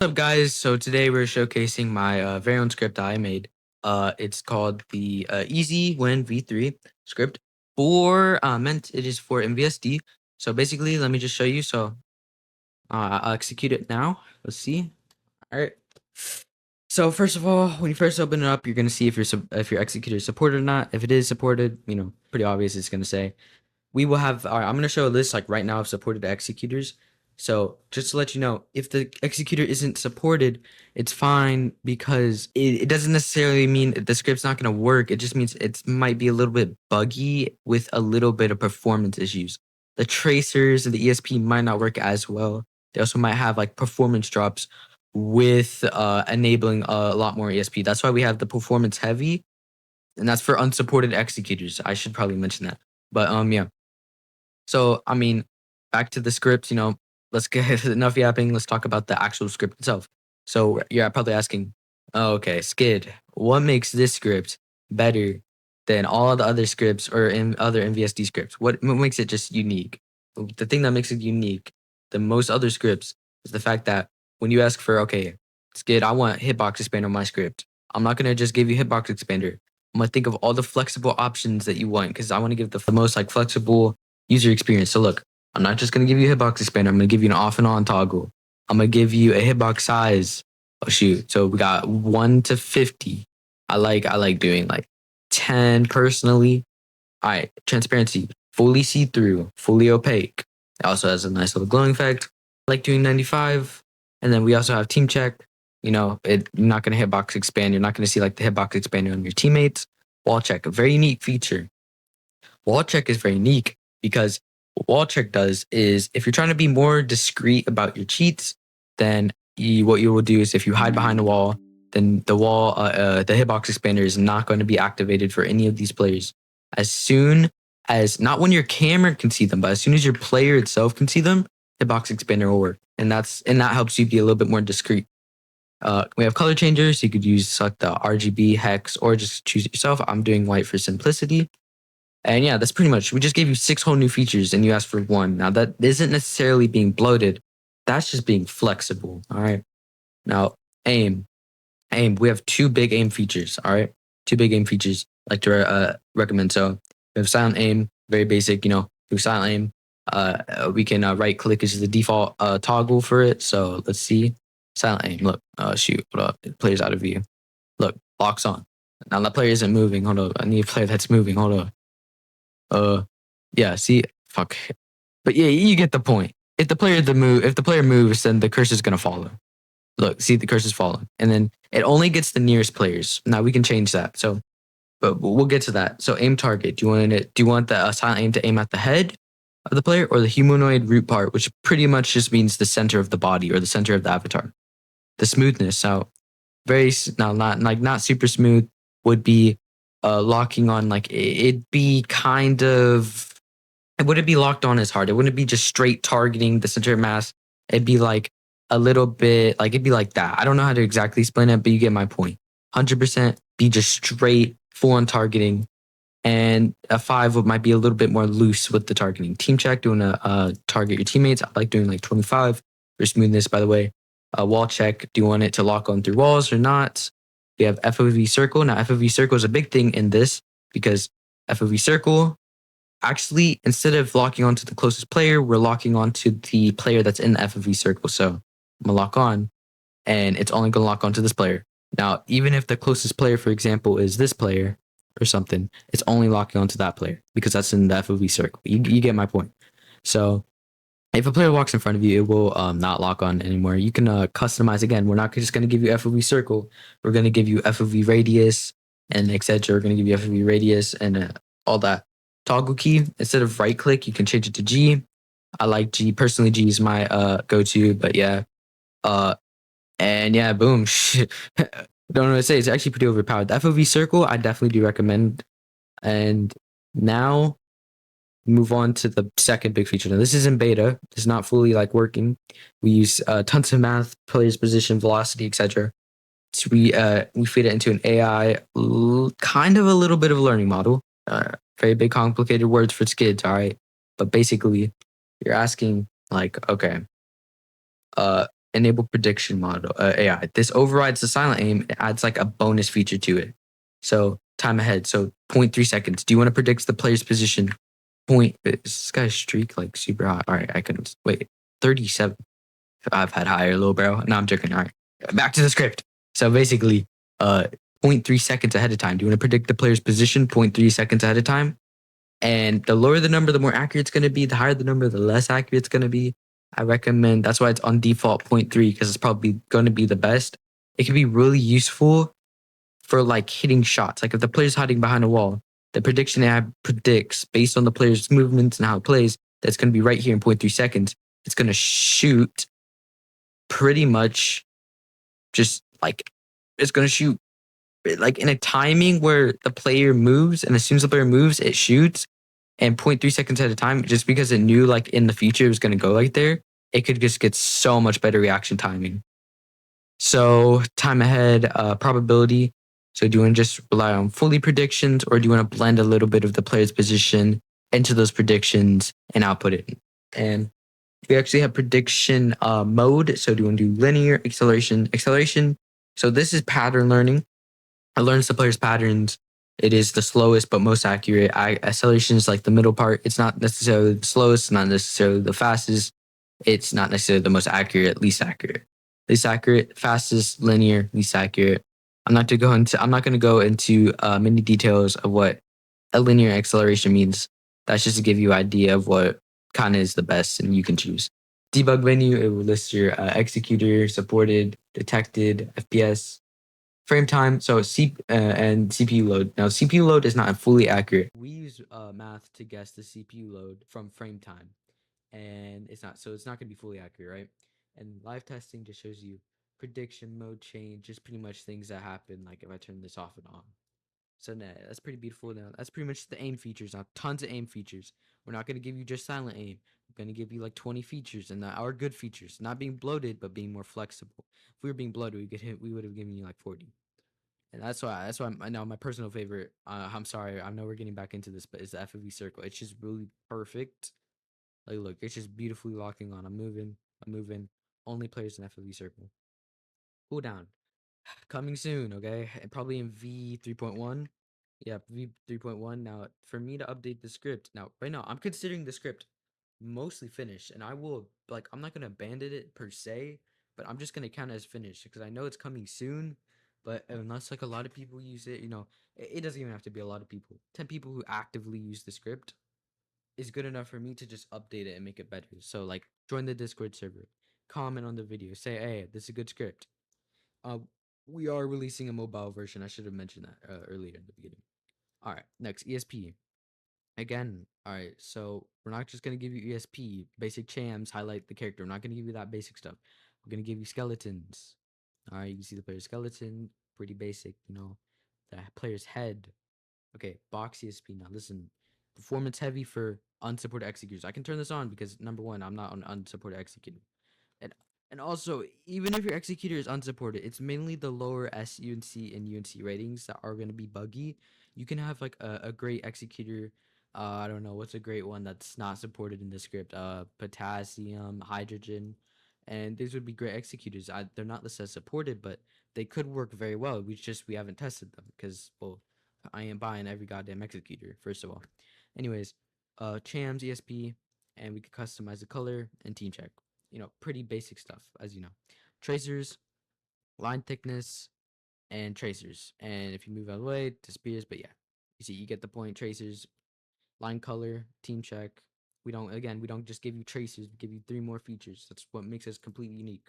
What's up, guys? So today we're showcasing my very own script that I made. It's called the Easy Win V3 script for meant it is for MVSD. So basically, let me just show you. So I'll execute it now. Let's see. All right. So first of all, when you first open it up, you're gonna see if your executor is supported or not. If it is supported, pretty obvious. It's gonna say we will have I'm going to show a list like right now of supported executors. So just to let you know, if the executor isn't supported, it's fine because it doesn't necessarily mean the script's not going to work. It just means it might be a little bit buggy with a little bit of performance issues. The tracers and the ESP might not work as well. They also might have like performance drops with enabling a lot more ESP. That's why we have the performance heavy, and that's for unsupported executors. I should probably mention that. But yeah. So, back to the script, let's get enough yapping. Let's talk about the actual script itself. So, you're probably asking, oh, okay, Skid, what makes this script better than all the other scripts or in other MVSD scripts? What makes it just unique? The thing that makes it unique than most other scripts is the fact that when you ask for, okay, Skid, I want hitbox expander on my script, I'm not going to just give you hitbox expander. I'm going to think of all the flexible options that you want because I want to give the most like flexible user experience. So look, I'm not just going to give you a hitbox expander. I'm going to give you an off and on toggle. I'm going to give you a hitbox size. Oh shoot. So we got 1 to 50. I like doing like 10 personally. All right. Transparency, fully see-through, fully opaque. It also has a nice little glowing effect. I like doing 95. And then we also have team check. You're not going to hitbox expand. You're not going to see like the hitbox expander on your teammates. Wall check, a very unique feature. Wall check is very unique because what wall check does is if you're trying to be more discreet about your cheats, then what you will do is if you hide behind a wall, then the hitbox expander is not going to be activated for any of these players. As soon as, not when your camera can see them, but as soon as your player itself can see them, hitbox expander will work. And that helps you be a little bit more discreet. We have color changers. You could select the RGB, hex, or just choose it yourself. I'm doing white for simplicity. And yeah, that's pretty much. We just gave you 6 whole new features and you asked for 1. Now that isn't necessarily being bloated. That's just being flexible. All right. Now aim. We have 2 big aim features. All right. 2 big aim features I like to recommend. So we have silent aim, very basic, do silent aim. We can right click is the default toggle for it. So let's see. Silent aim. Look, shoot, hold up. It plays out of view. Look, locks on. Now that player isn't moving. Hold on. I need a player that's moving. Hold on. Yeah, see, fuck. But yeah, you get the point. If the player moves, then the cursor's gonna follow. Look, see, the cursor's following. And then it only gets the nearest players. Now we can change that. So, but we'll get to that. So aim target. Do you want the silent aim to aim at the head of the player or the humanoid root part, which pretty much just means the center of the body or the center of the avatar? The smoothness. So not super smooth would be locking on, like it'd be kind of, it wouldn't be locked on as hard. It wouldn't be just straight targeting the center of mass. It'd be like a little bit like, it'd be like that. I don't know how to exactly explain it, but you get my point. 100% be just straight full on targeting, and a 5 might be a little bit more loose with the targeting. Team check, doing a target your teammates. I like doing like 25 for smoothness, by the way. Wall check, do you want it to lock on through walls or not? We have FOV circle. Now FOV circle is a big thing in this because FOV circle, actually, instead of locking onto the closest player, we're locking onto the player that's in the FOV circle. So I'm gonna lock on, and it's only gonna lock onto this player. Now, even if the closest player, for example, is this player or something, it's only locking onto that player because that's in the FOV circle. You get my point. So if a player walks in front of you, it will not lock on anymore. You can customize again. We're not just going to give you FOV circle. We're going to give you FOV radius and etc. We're going to give you FOV radius and all that. Toggle key, instead of right click, you can change it to G. I like G. Personally, G is my go-to, but yeah. And yeah, boom. Don't know what to say. It's actually pretty overpowered. The FOV circle, I definitely do recommend. And now move on to the second big feature. Now this is in beta. It's not fully like working. We use tons of math, player's position, velocity, etc. So we feed it into an AI, kind of a little bit of a learning model. Very big complicated words for kids, all right. But basically, you're asking like, okay, enable prediction model AI. This overrides the silent aim. It adds like a bonus feature to it. So time ahead. So zero point 0.3 seconds. Do you want to predict the player's position? Point. Is this guy's streak like super high? All right, I can wait. 37. I've had higher, little bro. No, I'm joking. All right, back to the script. So basically, zero point 0.3 seconds ahead of time. Do you want to predict the player's position? 0.3 seconds ahead of time. And the lower the number, the more accurate it's going to be. The higher the number, the less accurate it's going to be. I recommend that's why it's on default 0.3 because it's probably going to be the best. It can be really useful for like hitting shots. Like if the player's hiding behind a wall, the prediction AI predicts based on the player's movements and how it plays, that's going to be right here in zero point 0.3 seconds. It's going to shoot pretty much just like it's going to shoot like in a timing where the player moves, and as soon as the player moves, it shoots. And 0.3 seconds at a time, just because it knew like in the future it was going to go like there, it could just get so much better reaction timing. So time ahead, probability. So do you want to just rely on fully predictions, or do you want to blend a little bit of the player's position into those predictions and output it? And we actually have prediction mode. So do you want to do linear acceleration? So this is pattern learning. It learns the player's patterns. It is the slowest but most accurate. Acceleration is like the middle part. It's not necessarily the slowest, not necessarily the fastest. It's not necessarily the most accurate, least accurate. Least accurate, fastest, linear, least accurate. I'm not going to go into many details of what a linear acceleration means. That's just to give you an idea of what kind of is the best, and you can choose. Debug menu, it will list your executor, supported, detected, FPS, frame time. So and CPU load. Now CPU load is not fully accurate. We use math to guess the CPU load from frame time, and it's not going to be fully accurate, right? And live testing just shows you prediction mode change, just pretty much things that happen, like if I turn this off and on. So nah, that's pretty beautiful. Now that's pretty much the aim features. Now tons of aim features. We're not going to give you just silent aim. We're going to give you like 20 features, and that are good features, not being bloated but being more flexible. If we were being bloated, we would have given you like 40. And that's why I know my personal favorite. I'm sorry, I know we're getting back into this, but it's the FOV circle. It's just really perfect. Like, look, it's just beautifully locking on. I'm moving. Only players in FOV circle. Cool down. Coming soon, okay? And probably in V 3.1. Yeah, V 3.1. Now, for me to update the script, now, right now, I'm considering the script mostly finished, and I will, like, I'm not going to abandon it per se, but I'm just going to count it as finished because I know it's coming soon. But unless, like, a lot of people use it, it doesn't even have to be a lot of people. 10 people who actively use the script is good enough for me to just update it and make it better. So, like, join the Discord server, comment on the video, say, hey, this is a good script. Uh, we are releasing a mobile version. I should have mentioned that earlier in the beginning. All right, next ESP. Again, all right, so we're not just going to give you ESP, basic chams, highlight the character. We're not going to give you that basic stuff. We're going to give you skeletons. All right, you can see the player's skeleton, pretty basic, the player's head. Okay, box ESP. Now listen, performance heavy for unsupported executors. I can turn this on because number one, I'm not an unsupported executor. And and also, even if your executor is unsupported, it's mainly the lower SUNC and UNC ratings that are going to be buggy. You can have like a great executor. I don't know what's a great one that's not supported in the script. Potassium, hydrogen, and these would be great executors. They're not listed as supported, but they could work very well. We haven't tested them because well, I ain't buying every goddamn executor. First of all, anyways, Chams ESP, and we could customize the color and team check. Pretty basic stuff, as you know. Tracers, line thickness, and tracers. And if you move out of the way, disappears. But yeah, you see, you get the point. Tracers, line color, team check. We don't just give you tracers. We give you 3 more features. That's what makes us completely unique.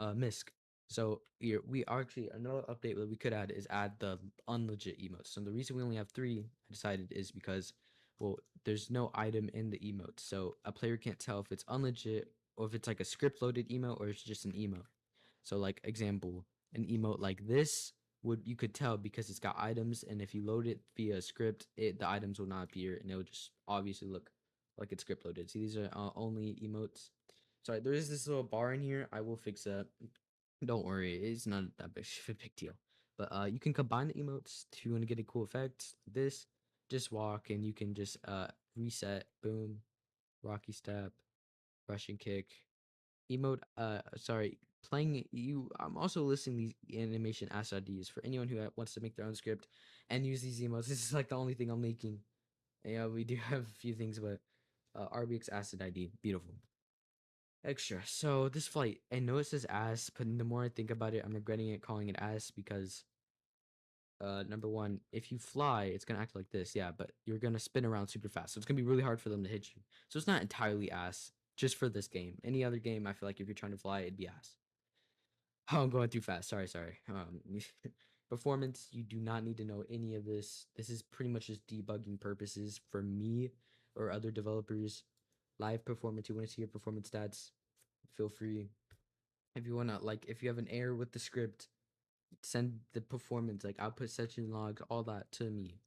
MISC. So here we are actually another update that we could add is add the unlegit emotes. And the reason we only have 3, I decided, is because well, there's no item in the emote, so a player can't tell if it's unlegit or if it's like a script loaded emote or it's just an emote. So like example, an emote like this would you could tell because it's got items, and if you load it via a script, the items will not appear, and it will just obviously look like it's script loaded. See, these are only emotes. Sorry, there is this little bar in here. I will fix that. Don't worry, it's not that big of a big deal. But you can combine the emotes if you want to get a cool effect. This, just walk, and you can just reset. Boom, Rocky step, rushing kick, emote. Sorry, playing you. I'm also listing these animation asset IDs for anyone who wants to make their own script and use these emotes. This is like the only thing I'm making. Yeah, we do have a few things, but RBX Acid ID, beautiful. Extra. So this flight, I know it says ass, but the more I think about it, I'm regretting it calling it ass because number one, if you fly, it's gonna act like this, yeah, but you're gonna spin around super fast. So it's gonna be really hard for them to hit you. So it's not entirely ass, just for this game. Any other game, I feel like if you're trying to fly, it'd be ass. Oh, I'm going too fast. Sorry. Performance, you do not need to know any of this. This is pretty much just debugging purposes for me or other developers. Live performance, you want to see your performance stats, feel free. If you want to, like, if you have an error with the script, send the performance, like output session logs, all that to me.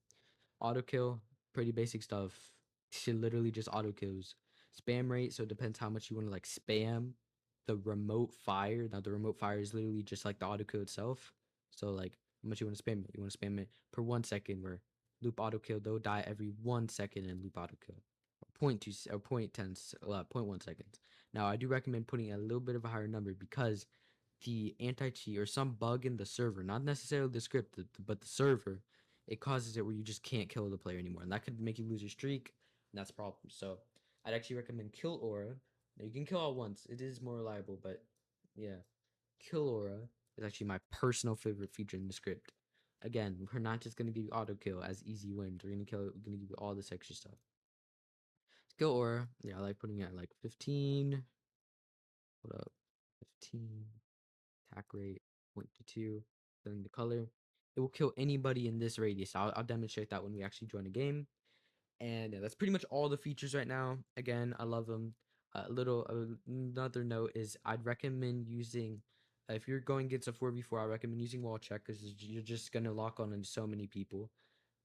Auto kill, pretty basic stuff. She literally just auto kills. Spam rate, so it depends how much you want to like spam the remote fire. Now the remote fire is literally just like the auto kill itself. So like how much you want to spam it. You want to spam it per 1 second where loop auto kill, they'll die every 1 second and loop auto kill. Point 0.2 or point 0.10 point 1 seconds. Now I do recommend putting a little bit of a higher number because the anti-cheat or some bug in the server, not necessarily the script, but the server, it causes it where you just can't kill the player anymore, and that could make you lose your streak, and that's a problem. So I'd actually recommend Kill Aura. Now you can kill all once; it is more reliable, but yeah, Kill Aura is actually my personal favorite feature in the script. Again, we're not just gonna give you auto kill as easy wins. We're gonna give you all this extra stuff. Kill Aura, yeah, I like putting it at like 15. Hold up, 15. Attack rate 0.22, then the color. It will kill anybody in this radius. I'll demonstrate that when we actually join a game. And yeah, that's pretty much all the features right now. Again, I love them. Another note is I'd recommend using, if you're going against a 4v4, I recommend using wall check because you're just going to lock on so many people.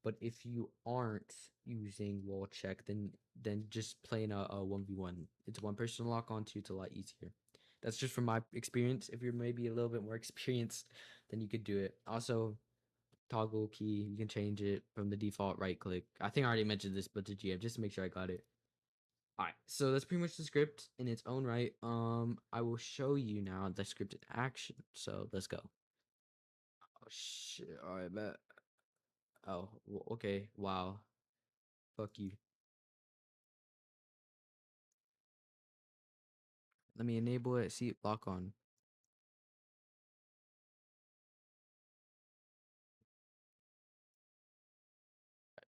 But if you aren't using wall check, then just playing a 1v1. It's one person to lock onto. It's a lot easier. That's just from my experience. If you're maybe a little bit more experienced, then you could do it. Also, toggle key, you can change it from the default right click. I think I already mentioned this, but to GF just to make sure I got it. All right, so that's pretty much the script in its own right. I will show you now the script in action. So let's go. Oh shit! All right, bet. Oh, okay. Wow. Fuck you. Let me enable it. See, lock on.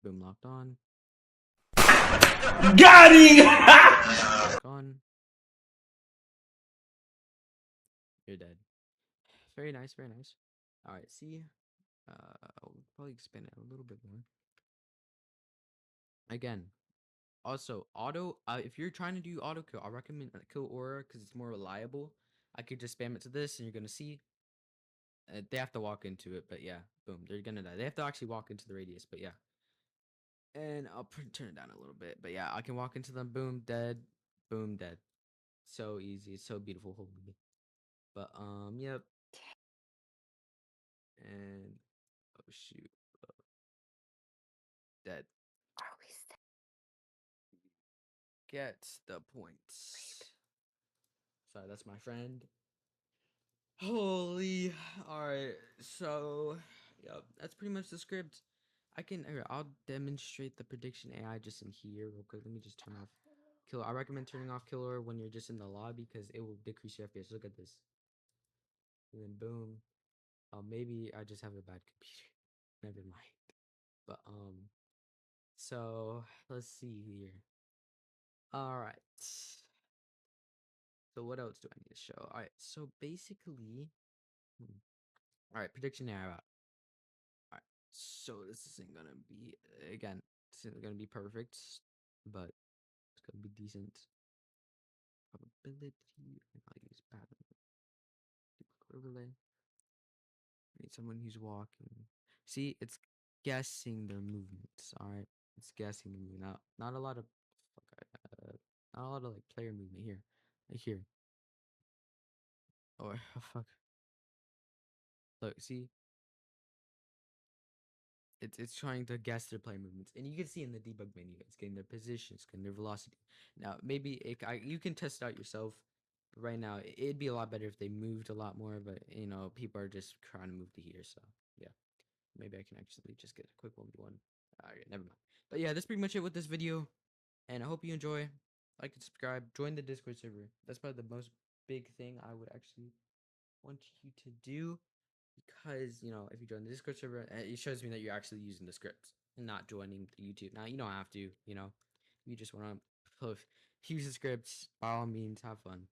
Boom, locked on. Got him! Lock on. You're dead. Very nice, very nice. All right, see, I'll probably expand it a little bit more. Again, also auto. If you're trying to do auto kill, I recommend Kill Aura because it's more reliable. I could just spam it to this, and you're gonna see. They have to walk into it, but yeah, boom, they're gonna die. They have to actually walk into the radius, but yeah. And I'll turn it down a little bit, but yeah, I can walk into them. Boom, dead. Boom, dead. So easy. It's so beautiful. Holy. But yep. And oh shoot, dead. Get the points. Sorry, that's my friend. Holy. All right. So, yep, that's pretty much the script. I'll demonstrate the prediction AI just in here real quick. Let me just turn off Killer. I recommend turning off Killer when you're just in the lobby because it will decrease your FPS. Look at this. And then boom. Maybe I just have a bad computer. Never mind. But so let's see here. All right. So what else do I need to show? All right. So basically, all right, prediction AI. All right. So this isn't gonna be again. This isn't gonna be perfect, but it's gonna be decent. Probability. I'll use pattern. Overlay. Need someone who's walking. See, it's guessing their movements. All right, it's guessing the movement. Not a lot of, not a lot of like player movement here. Like here. Oh, fuck. Look, see, it's trying to guess their player movements, and you can see in the debug menu, it's getting their positions, getting their velocity. Now, maybe you can test out yourself, But right now, it'd be a lot better if they moved a lot more. But you know, people are just trying to move to here. So yeah, maybe I can actually just get a quick 1v1. All right, never mind. But yeah, that's pretty much it with this video. And I hope you enjoy. Like and subscribe. Join the Discord server. That's probably the most big thing I would actually want you to do, because you know, if you join the Discord server, it shows me that you're actually using the scripts and not joining the YouTube. Now you don't have to, you know, you just want to use the scripts. By all means, have fun.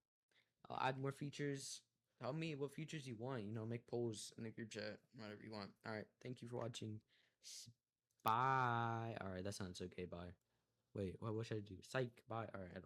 I'll add more features. Tell me what features you want. You know, make polls in the group chat, whatever you want. All right, thank you for watching. Bye. All right, that sounds okay. Bye. Wait, what should I do? Psych. Bye. All right.